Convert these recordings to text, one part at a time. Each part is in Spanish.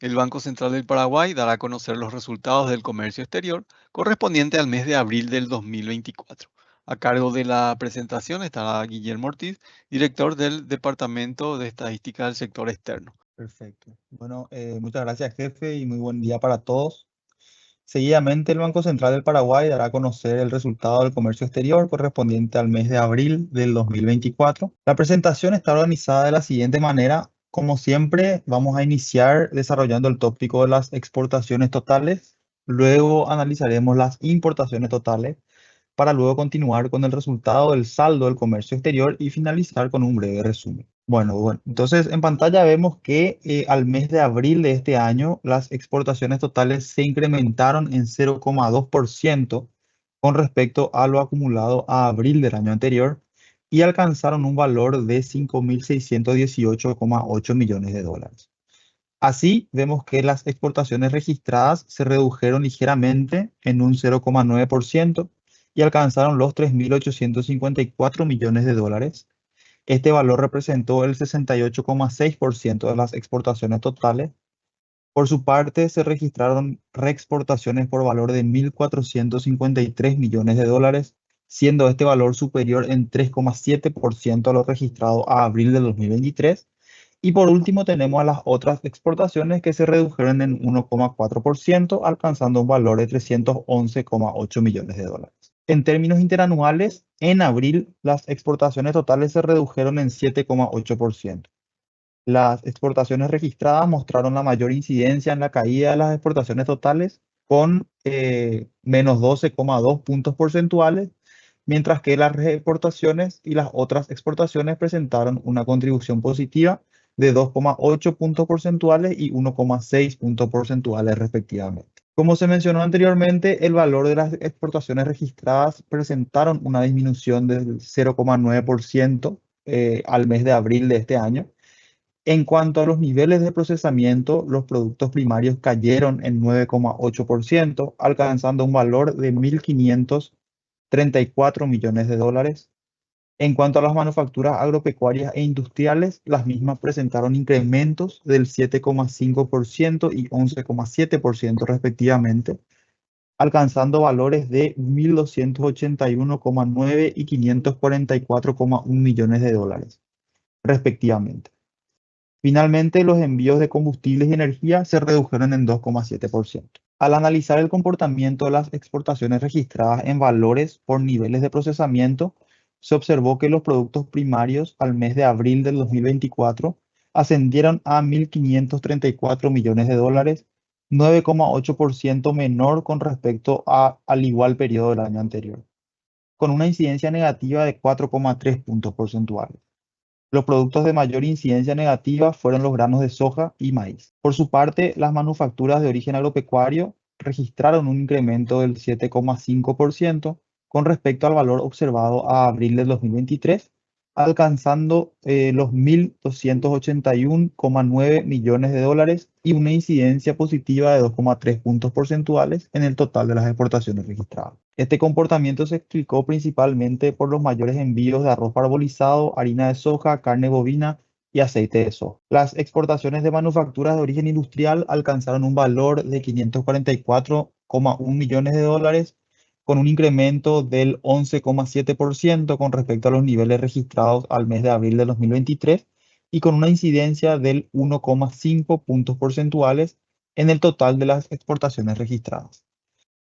El Banco Central del Paraguay dará a conocer los resultados del comercio exterior correspondiente al mes de abril del 2024. A cargo de la presentación estará Guillermo Ortiz, director del Departamento de Estadística del Sector Externo. Perfecto. Bueno, muchas gracias, jefe, y muy buen día para todos. Seguidamente, el Banco Central del Paraguay dará a conocer el resultado del comercio exterior correspondiente al mes de abril del 2024. La presentación está organizada de la siguiente manera. Como siempre, vamos a iniciar desarrollando el tópico de las exportaciones totales. Luego analizaremos las importaciones totales para luego continuar con el resultado del saldo del comercio exterior y finalizar con un breve resumen. Bueno, entonces en pantalla vemos que al mes de abril de este año las exportaciones totales se incrementaron en 0,2% con respecto a lo acumulado a abril del año anterior y alcanzaron un valor de 5.618,8 millones de dólares. Así, vemos que las exportaciones registradas se redujeron ligeramente en un 0,9% y alcanzaron los 3.854 millones de dólares. Este valor representó el 68,6% de las exportaciones totales. Por su parte, se registraron reexportaciones por valor de 1.453 millones de dólares, siendo este valor superior en 3,7% a lo registrado a abril de 2023. Y por último tenemos a las otras exportaciones que se redujeron en 1,4%, alcanzando un valor de 311,8 millones de dólares. En términos interanuales, en abril las exportaciones totales se redujeron en 7,8%. Las exportaciones registradas mostraron la mayor incidencia en la caída de las exportaciones totales con menos 12,2 puntos porcentuales, mientras que las reexportaciones y las otras exportaciones presentaron una contribución positiva de 2,8 puntos porcentuales y 1,6 puntos porcentuales respectivamente. Como se mencionó anteriormente, el valor de las exportaciones registradas presentaron una disminución del 0,9% al mes de abril de este año. En cuanto a los niveles de procesamiento, los productos primarios cayeron en 9,8%, alcanzando un valor de 1.534 millones de dólares. En cuanto a las manufacturas agropecuarias e industriales, las mismas presentaron incrementos del 7,5% y 11,7% respectivamente, alcanzando valores de 1.281,9 y 544,1 millones de dólares respectivamente. Finalmente, los envíos de combustibles y energía se redujeron en 2,7%. Al analizar el comportamiento de las exportaciones registradas en valores por niveles de procesamiento, se observó que los productos primarios al mes de abril del 2024 ascendieron a 1.534 millones de dólares, 9,8% menor con respecto al igual periodo del año anterior, con una incidencia negativa de 4,3 puntos porcentuales. Los productos de mayor incidencia negativa fueron los granos de soja y maíz. Por su parte, las manufacturas de origen agropecuario registraron un incremento del 7,5% con respecto al valor observado a abril del 2023, alcanzando los 1.281,9 millones de dólares y una incidencia positiva de 2,3 puntos porcentuales en el total de las exportaciones registradas. Este comportamiento se explicó principalmente por los mayores envíos de arroz parbolizado, harina de soja, carne bovina y aceite de soja. Las exportaciones de manufacturas de origen industrial alcanzaron un valor de 544,1 millones de dólares, con un incremento del 11,7% con respecto a los niveles registrados al mes de abril de 2023 y con una incidencia del 1,5 puntos porcentuales en el total de las exportaciones registradas.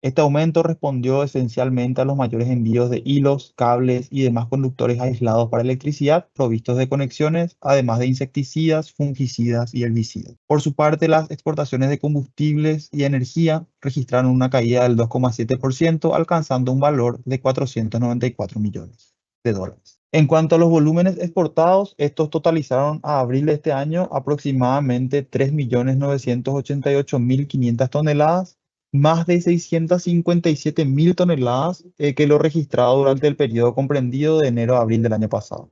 Este aumento respondió esencialmente a los mayores envíos de hilos, cables y demás conductores aislados para electricidad provistos de conexiones, además de insecticidas, fungicidas y herbicidas. Por su parte, las exportaciones de combustibles y energía registraron una caída del 2,7%, alcanzando un valor de 494 millones de dólares. En cuanto a los volúmenes exportados, estos totalizaron a abril de este año aproximadamente 3.988.500 toneladas, más de 657.000 toneladas que lo registrado durante el periodo comprendido de enero a abril del año pasado.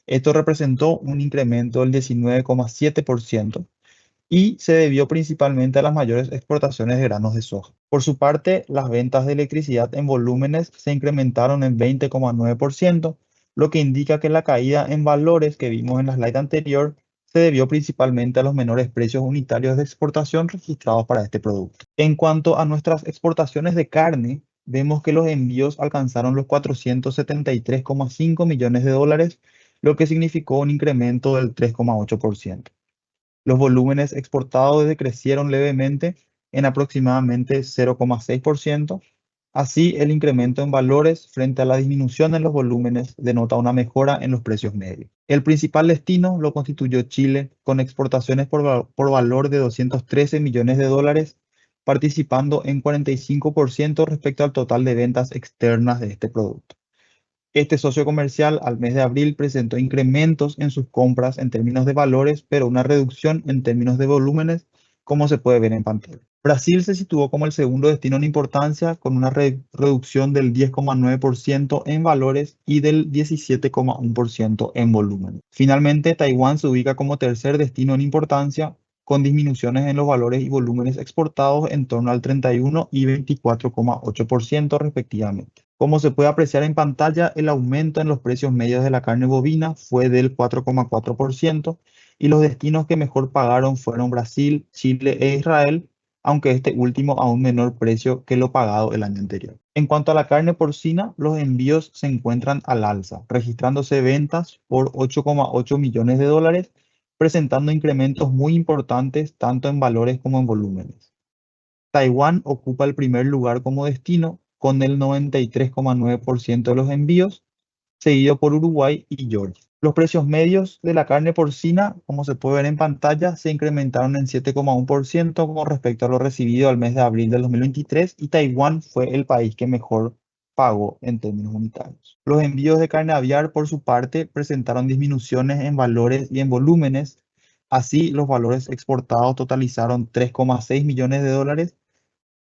Esto representó un incremento del 19,7% y se debió principalmente a las mayores exportaciones de granos de soja. Por su parte, las ventas de electricidad en volúmenes se incrementaron en 20,9%, lo que indica que la caída en valores que vimos en la slide anterior se debió principalmente a los menores precios unitarios de exportación registrados para este producto. En cuanto a nuestras exportaciones de carne, vemos que los envíos alcanzaron los 473,5 millones de dólares, lo que significó un incremento del 3,8%. Los volúmenes exportados decrecieron levemente en aproximadamente 0,6%. Así, el incremento en valores frente a la disminución en los volúmenes denota una mejora en los precios medios. El principal destino lo constituyó Chile, con exportaciones por valor de 213 millones de dólares, participando en 45% respecto al total de ventas externas de este producto. Este socio comercial al mes de abril presentó incrementos en sus compras en términos de valores, pero una reducción en términos de volúmenes, como se puede ver en pantalla. Brasil se situó como el segundo destino en importancia, con una reducción del 10,9% en valores y del 17,1% en volumen. Finalmente, Taiwán se ubica como tercer destino en importancia, con disminuciones en los valores y volúmenes exportados en torno al 31 y 24,8% respectivamente. Como se puede apreciar en pantalla, el aumento en los precios medios de la carne bovina fue del 4,4% y los destinos que mejor pagaron fueron Brasil, Chile e Israel, aunque este último a un menor precio que lo pagado el año anterior. En cuanto a la carne porcina, los envíos se encuentran al alza, registrándose ventas por 8,8 millones de dólares, presentando incrementos muy importantes tanto en valores como en volúmenes. Taiwán ocupa el primer lugar como destino con el 93,9% de los envíos, seguido por Uruguay y Georgia. Los precios medios de la carne porcina, como se puede ver en pantalla, se incrementaron en 7,1% con respecto a lo recibido al mes de abril del 2023 y Taiwán fue el país que mejor pagó en términos unitarios. Los envíos de carne aviar, por su parte, presentaron disminuciones en valores y en volúmenes. Así, los valores exportados totalizaron 3,6 millones de dólares,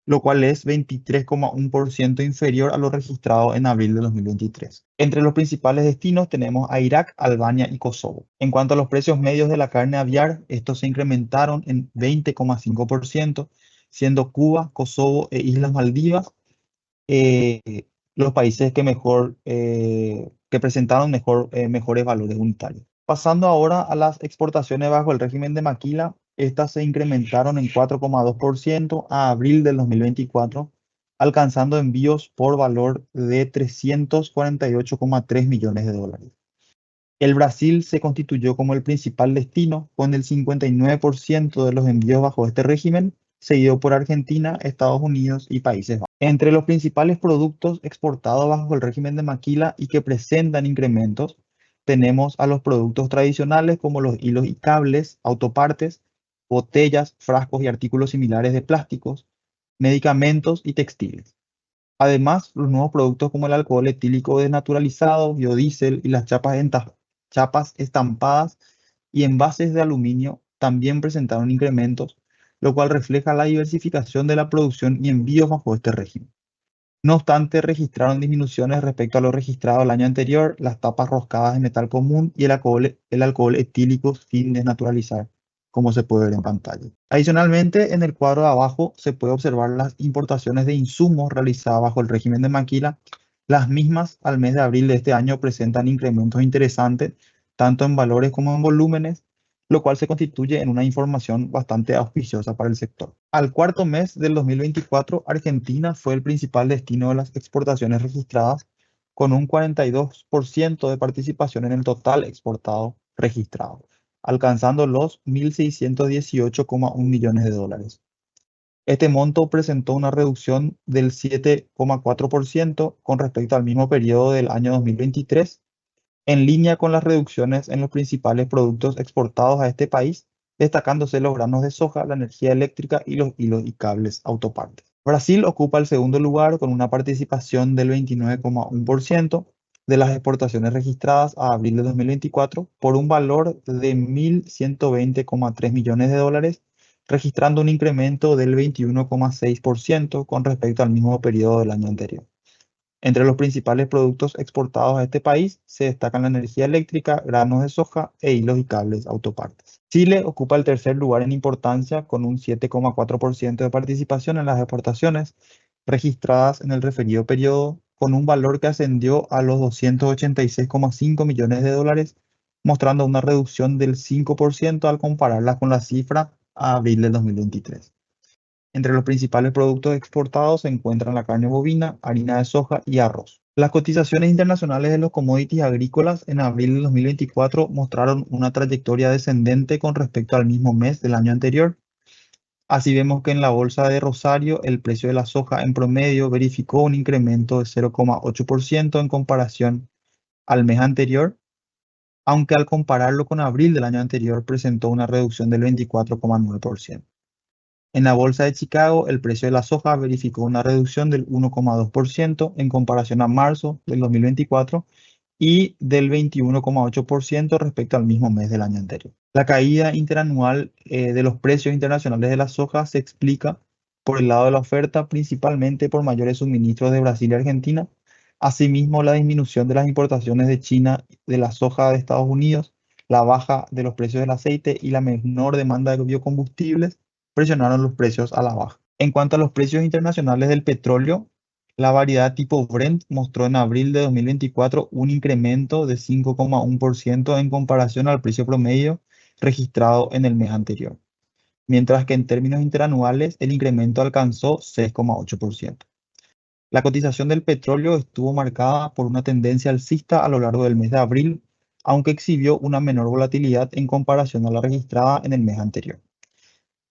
lo cual es 23,1% inferior a lo registrado en abril de 2023. Entre los principales destinos tenemos a Irak, Albania y Kosovo. En cuanto a los precios medios de la carne aviar, estos se incrementaron en 20,5%, siendo Cuba, Kosovo e Islas Maldivas eh, los países que presentaron mejores valores unitarios. Pasando ahora a las exportaciones bajo el régimen de maquila, estas se incrementaron en 4,2% a abril del 2024, alcanzando envíos por valor de 348,3 millones de dólares. El Brasil se constituyó como el principal destino, con el 59% de los envíos bajo este régimen, seguido por Argentina, Estados Unidos y Países Bajos. Entre los principales productos exportados bajo el régimen de maquila y que presentan incrementos, tenemos a los productos tradicionales como los hilos y cables, autopartes, botellas, frascos y artículos similares de plásticos, medicamentos y textiles. Además, los nuevos productos como el alcohol etílico desnaturalizado, biodiesel y las chapas estampadas y envases de aluminio también presentaron incrementos, lo cual refleja la diversificación de la producción y envíos bajo este régimen. No obstante, registraron disminuciones respecto a lo registrado el año anterior, las tapas roscadas de metal común y el alcohol etílico sin desnaturalizar, como se puede ver en pantalla. Adicionalmente, en el cuadro de abajo se puede observar las importaciones de insumos realizadas bajo el régimen de maquila. Las mismas al mes de abril de este año presentan incrementos interesantes, tanto en valores como en volúmenes, lo cual se constituye en una información bastante auspiciosa para el sector. Al cuarto mes del 2024, Argentina fue el principal destino de las exportaciones registradas, con un 42% de participación en el total exportado registrado, alcanzando los 1.618,1 millones de dólares. Este monto presentó una reducción del 7,4% con respecto al mismo periodo del año 2023, en línea con las reducciones en los principales productos exportados a este país, destacándose los granos de soja, la energía eléctrica y los hilos y cables autopartes. Brasil ocupa el segundo lugar con una participación del 29,1% de las exportaciones registradas a abril de 2024 por un valor de 1.120,3 millones de dólares, registrando un incremento del 21,6% con respecto al mismo periodo del año anterior. Entre los principales productos exportados a este país se destacan la energía eléctrica, granos de soja e hilos y cables autopartes. Chile ocupa el tercer lugar en importancia con un 7,4% de participación en las exportaciones registradas en el referido periodo, con un valor que ascendió a los 286,5 millones de dólares, mostrando una reducción del 5% al compararla con la cifra a abril del 2023. Entre los principales productos exportados se encuentran la carne bovina, harina de soja y arroz. Las cotizaciones internacionales de los commodities agrícolas en abril de 2024 mostraron una trayectoria descendente con respecto al mismo mes del año anterior. Así vemos que en la bolsa de Rosario el precio de la soja en promedio verificó un incremento de 0,8% en comparación al mes anterior, aunque al compararlo con abril del año anterior presentó una reducción del 24,9%. En la bolsa de Chicago, el precio de la soja verificó una reducción del 1,2% en comparación a marzo del 2024 y del 21,8% respecto al mismo mes del año anterior. La caída interanual de los precios internacionales de la soja se explica por el lado de la oferta, principalmente por mayores suministros de Brasil y Argentina. Asimismo, la disminución de las importaciones de China de la soja de Estados Unidos, la baja de los precios del aceite y la menor demanda de biocombustibles presionaron los precios a la baja. En cuanto a los precios internacionales del petróleo, la variedad tipo Brent mostró en abril de 2024 un incremento de 5,1% en comparación al precio promedio registrado en el mes anterior, mientras que en términos interanuales el incremento alcanzó 6,8%. La cotización del petróleo estuvo marcada por una tendencia alcista a lo largo del mes de abril, aunque exhibió una menor volatilidad en comparación a la registrada en el mes anterior.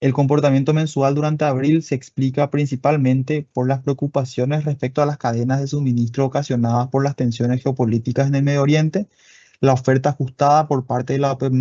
El comportamiento mensual durante abril se explica principalmente por las preocupaciones respecto a las cadenas de suministro ocasionadas por las tensiones geopolíticas en el Medio Oriente, la oferta ajustada por parte de la OPEP+,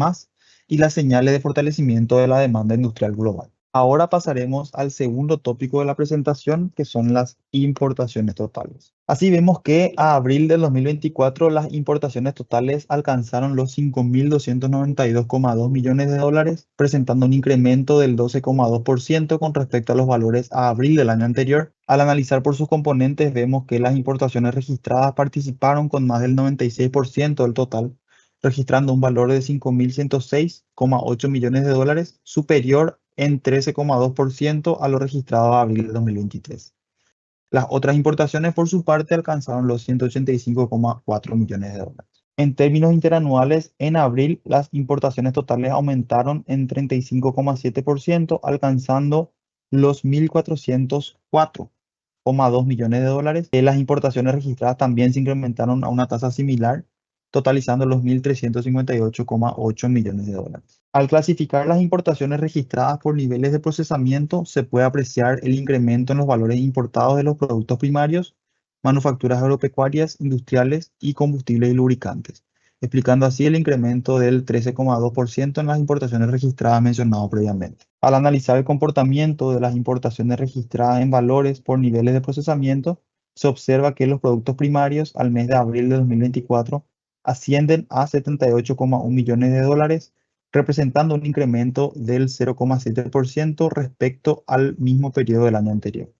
y las señales de fortalecimiento de la demanda industrial global. Ahora pasaremos al segundo tópico de la presentación, que son las importaciones totales. Así vemos que a abril del 2024 las importaciones totales alcanzaron los 5.292,2 millones de dólares, presentando un incremento del 12,2% con respecto a los valores a abril del año anterior. Al analizar por sus componentes, vemos que las importaciones registradas participaron con más del 96% del total, registrando un valor de 5.106,8 millones de dólares, superior en 13,2% a lo registrado a abril de 2023. Las otras importaciones, por su parte, alcanzaron los 185,4 millones de dólares. En términos interanuales, en abril las importaciones totales aumentaron en 35,7%, alcanzando los 1.404,2 millones de dólares. Las importaciones registradas también se incrementaron a una tasa similar, totalizando los 1.358,8 millones de dólares. Al clasificar las importaciones registradas por niveles de procesamiento, se puede apreciar el incremento en los valores importados de los productos primarios, manufacturas agropecuarias, industriales y combustibles y lubricantes, explicando así el incremento del 13,2% en las importaciones registradas mencionado previamente. Al analizar el comportamiento de las importaciones registradas en valores por niveles de procesamiento, se observa que los productos primarios al mes de abril de 2024 ascienden a 78,1 millones de dólares, representando un incremento del 0,7% respecto al mismo periodo del año anterior,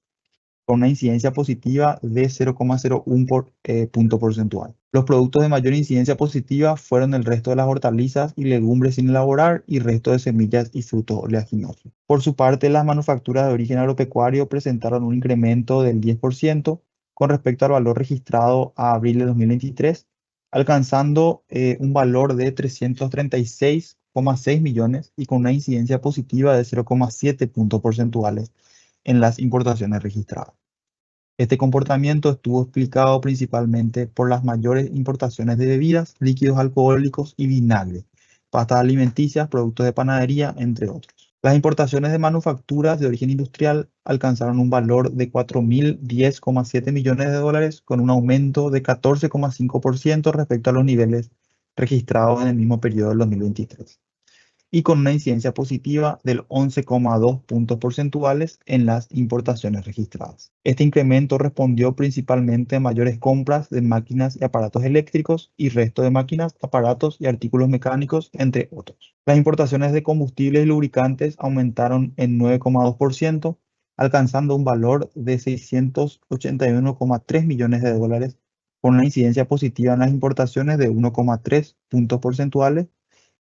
con una incidencia positiva de 0,01 punto porcentual. Los productos de mayor incidencia positiva fueron el resto de las hortalizas y legumbres sin elaborar y resto de semillas y frutos oleaginosos. Por su parte, las manufacturas de origen agropecuario presentaron un incremento del 10% con respecto al valor registrado a abril de 2023, alcanzando un valor de 336,6 millones y con una incidencia positiva de 0,7 puntos porcentuales en las importaciones registradas. Este comportamiento estuvo explicado principalmente por las mayores importaciones de bebidas, líquidos alcohólicos y vinagre, pastas alimenticias, productos de panadería, entre otros. Las importaciones de manufacturas de origen industrial alcanzaron un valor de 4.010,7 millones de dólares, con un aumento de 14,5% respecto a los niveles registrados en el mismo periodo del 2023, y con una incidencia positiva del 11,2 puntos porcentuales en las importaciones registradas. Este incremento respondió principalmente a mayores compras de máquinas y aparatos eléctricos y resto de máquinas, aparatos y artículos mecánicos, entre otros. Las importaciones de combustibles y lubricantes aumentaron en 9,2%, alcanzando un valor de 681,3 millones de dólares, con una incidencia positiva en las importaciones de 1,3 puntos porcentuales.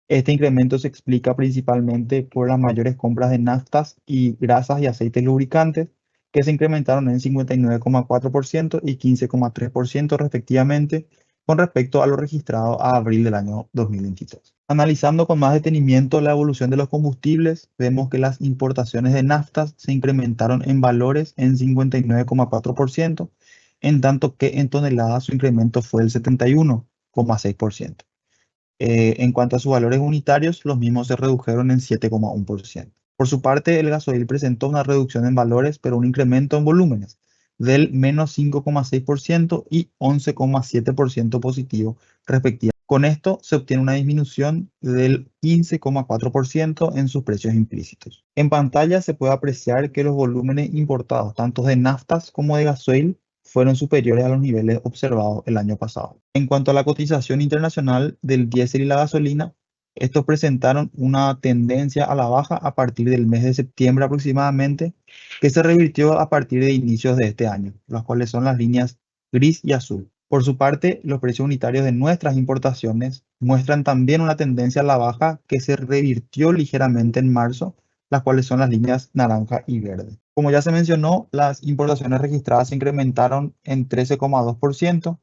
Este incremento se explica principalmente por las mayores compras de naftas y grasas y aceites lubricantes, que se incrementaron en 59,4% y 15,3% respectivamente, con respecto a lo registrado a abril del año 2023. Analizando con más detenimiento la evolución de los combustibles, vemos que las importaciones de naftas se incrementaron en valores en 59,4%, en tanto que en toneladas su incremento fue el 71,6%. En cuanto a sus valores unitarios, los mismos se redujeron en 7,1%. Por su parte, el gasoil presentó una reducción en valores, pero un incremento en volúmenes del menos 5,6% y 11,7% positivo, respectivamente. Con esto se obtiene una disminución del 15,4% en sus precios implícitos. En pantalla se puede apreciar que los volúmenes importados, tanto de naftas como de gasoil, fueron superiores a los niveles observados el año pasado. En cuanto a la cotización internacional del diésel y la gasolina, estos presentaron una tendencia a la baja a partir del mes de septiembre aproximadamente, que se revirtió a partir de inicios de este año, las cuales son las líneas gris y azul. Por su parte, los precios unitarios de nuestras importaciones muestran también una tendencia a la baja que se revirtió ligeramente en marzo, las cuales son las líneas naranja y verde. Como ya se mencionó, las importaciones registradas se incrementaron en 13,2%,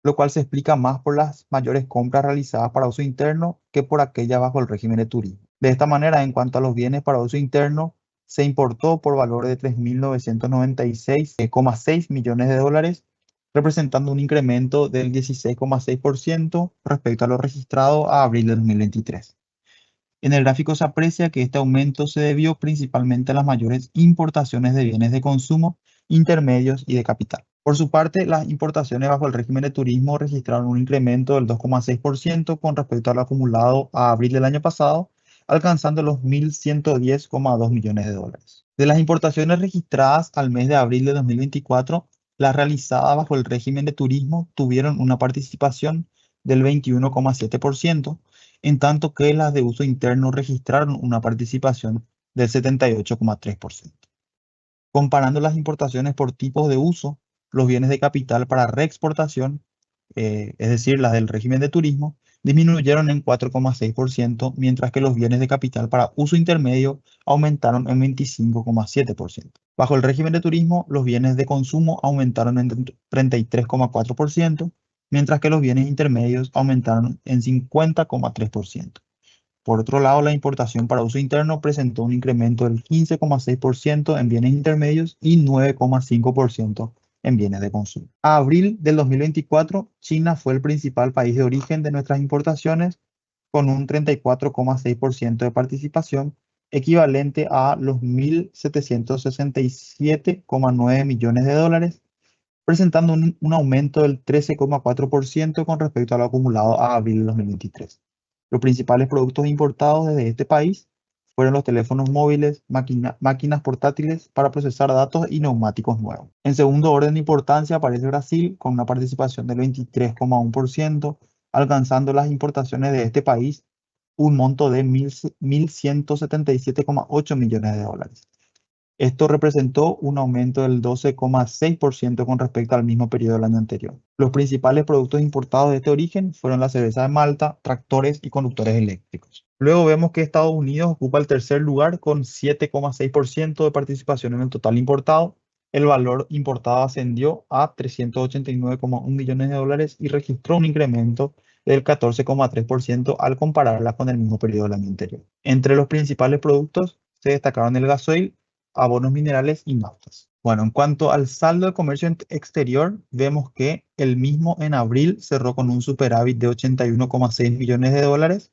lo cual se explica más por las mayores compras realizadas para uso interno que por aquellas bajo el régimen de turismo. De esta manera, en cuanto a los bienes para uso interno, se importó por valor de 3.996,6 millones de dólares, representando un incremento del 16,6% respecto a lo registrado a abril de 2023. En el gráfico se aprecia que este aumento se debió principalmente a las mayores importaciones de bienes de consumo, intermedios y de capital. Por su parte, las importaciones bajo el régimen de turismo registraron un incremento del 2,6% con respecto al acumulado a abril del año pasado, alcanzando los 1.110,2 millones de dólares. De las importaciones registradas al mes de abril de 2024, las realizadas bajo el régimen de turismo tuvieron una participación del 21,7%, en tanto que las de uso interno registraron una participación del 78,3%. Comparando las importaciones por tipos de uso, los bienes de capital para reexportación, es decir, las del régimen de turismo, disminuyeron en 4,6%, mientras que los bienes de capital para uso intermedio aumentaron en 25,7%. Bajo el régimen de turismo, los bienes de consumo aumentaron en 33,4%, mientras que los bienes intermedios aumentaron en 50,3%. Por otro lado, la importación para uso interno presentó un incremento del 15,6% en bienes intermedios y 9,5% en bienes de consumo. A abril del 2024, China fue el principal país de origen de nuestras importaciones, con un 34,6% de participación, equivalente a los 1.767,9 millones de dólares, presentando un aumento del 13,4% con respecto a lo acumulado a abril de 2023. Los principales productos importados desde este país fueron los teléfonos móviles, máquinas portátiles para procesar datos y neumáticos nuevos. En segundo orden de importancia aparece Brasil con una participación del 23,1%, alcanzando las importaciones de este país un monto de 1.177,8 millones de dólares. Esto representó un aumento del 12,6% con respecto al mismo periodo del año anterior. Los principales productos importados de este origen fueron la cerveza de Malta, tractores y conductores eléctricos. Luego vemos que Estados Unidos ocupa el tercer lugar con 7,6% de participación en el total importado. El valor importado ascendió a 389,1 millones de dólares y registró un incremento del 14,3% al compararla con el mismo periodo del año anterior. Entre los principales productos se destacaron el gasoil, abonos minerales y naftas. Bueno, en cuanto al saldo de comercio exterior, vemos que el mismo en abril cerró con un superávit de 81,6 millones de dólares,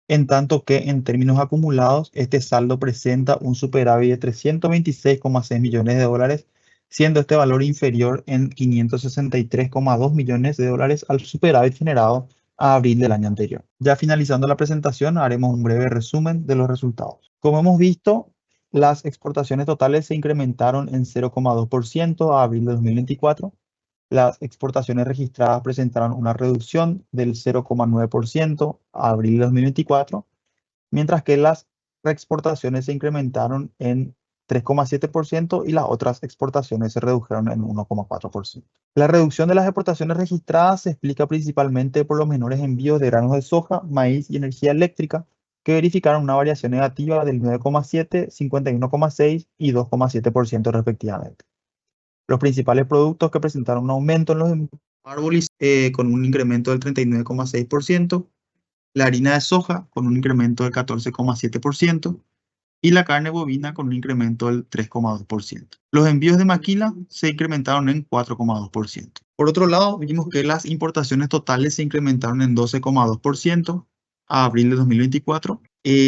en tanto que en términos acumulados, este saldo presenta un superávit de 326,6 millones de dólares, siendo este valor inferior en 563,2 millones de dólares al superávit generado a abril del año anterior. Ya finalizando la presentación, haremos un breve resumen de los resultados. Como hemos visto, las exportaciones totales se incrementaron en 0,2% a abril de 2024. Las exportaciones registradas presentaron una reducción del 0,9% a abril de 2024, mientras que las reexportaciones se incrementaron en 3,7% y las otras exportaciones se redujeron en 1,4%. La reducción de las exportaciones registradas se explica principalmente por los menores envíos de granos de soja, maíz y energía eléctrica, que verificaron una variación negativa del 9,7%, 51,6% y 2,7% respectivamente. Los principales productos que presentaron un aumento en los árboles con un incremento del 39,6%, la harina de soja con un incremento del 14,7% y la carne bovina con un incremento del 3,2%. Los envíos de maquila se incrementaron en 4,2%. Por otro lado, vimos que las importaciones totales se incrementaron en 12,2% a abril de 2024.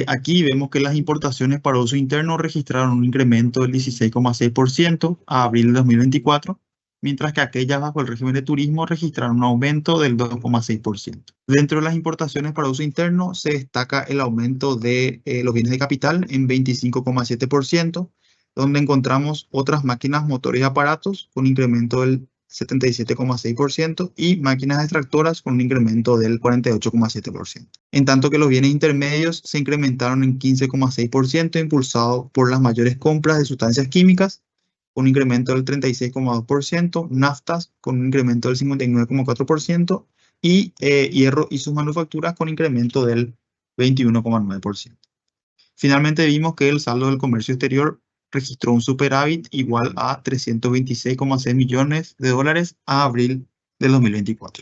Aquí vemos que las importaciones para uso interno registraron un incremento del 16,6% a abril de 2024, mientras que aquellas bajo el régimen de turismo registraron un aumento del 2,6%. Dentro de las importaciones para uso interno se destaca el aumento de los bienes de capital en 25,7%, donde encontramos otras máquinas, motores y aparatos con un incremento del 77,6% y máquinas extractoras con un incremento del 48,7%. En tanto que los bienes intermedios se incrementaron en 15,6%, impulsado por las mayores compras de sustancias químicas, con un incremento del 36,2%, naftas con un incremento del 59,4% y hierro y sus manufacturas con incremento del 21,9%. Finalmente vimos que el saldo del comercio exterior registró un superávit igual a 326,6 millones de dólares a abril del 2024.